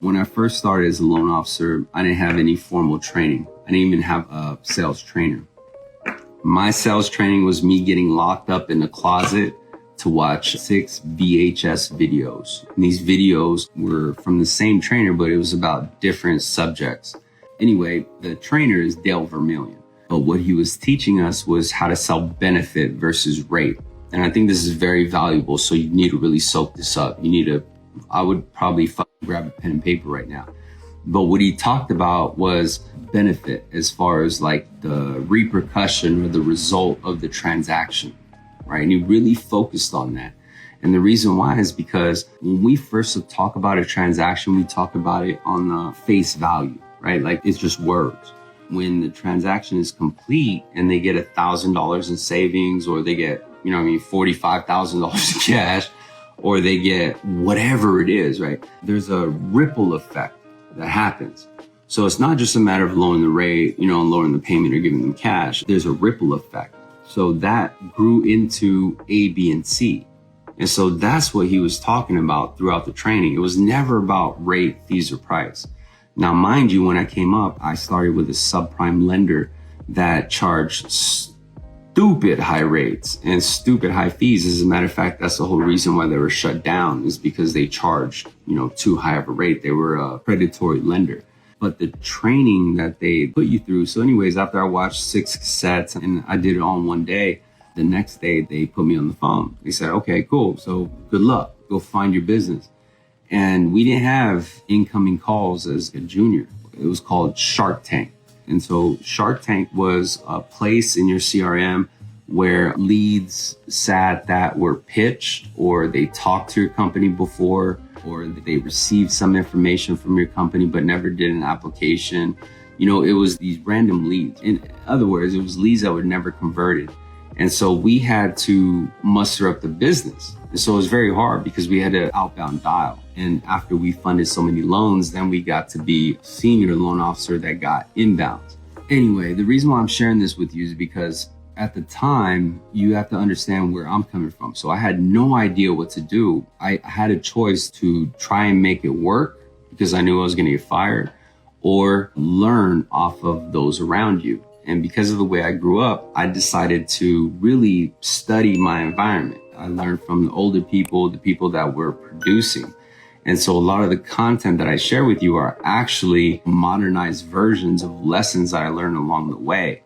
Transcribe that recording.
When I first started as a loan officer, I didn't have any formal training. I didn't even have a sales trainer. My sales training was me getting locked up in a closet to watch 6 VHS videos. And these videos were from the same trainer, but it was about different subjects. Anyway, the trainer is Dale Vermillion. But what he was teaching us was how to sell benefit versus rate. And I think this is very valuable. So you need to really soak this up. I would probably grab a pen and paper right now. But what he talked about was benefit as far as like the repercussion or the result of the transaction, right? And he really focused on that. And the reason why is because when we first talk about a transaction, we talk about it on the face value, right? Like it's just words. When the transaction is complete and they get $1,000 in savings, or they get, $45,000 in cash, or they get whatever it is, right? There's a ripple effect that happens. So it's not just a matter of lowering the rate, and lowering the payment or giving them cash. There's a ripple effect. So that grew into A, B, and C. And so that's what he was talking about throughout the training. It was never about rate, fees, or price. Now, mind you, when I came up, I started with a subprime lender that charged stupid high rates and stupid high fees. As a matter of fact, that's the whole reason why they were shut down, is because they charged, too high of a rate. They were a predatory lender. But the training that they put you through. So anyways, after I watched 6 cassettes and I did it all in one day, the next day they put me on the phone. They said, okay, cool. So good luck. Go find your business. And we didn't have incoming calls as a junior. It was called Shark Tank. And so Shark Tank was a place in your CRM where leads sat that were pitched, or they talked to your company before, or they received some information from your company but never did an application. It was these random leads. In other words, it was leads that were never converted. And so we had to muster up the business. And so it was very hard because we had to outbound dial. And after we funded so many loans, then we got to be senior loan officer that got inbounds. Anyway, the reason why I'm sharing this with you is because at the time, you have to understand where I'm coming from. So I had no idea what to do. I had a choice to try and make it work because I knew I was going to get fired, or learn off of those around you. And because of the way I grew up, I decided to really study my environment. I learned from the older people, the people that were producing. And so a lot of the content that I share with you are actually modernized versions of lessons that I learned along the way.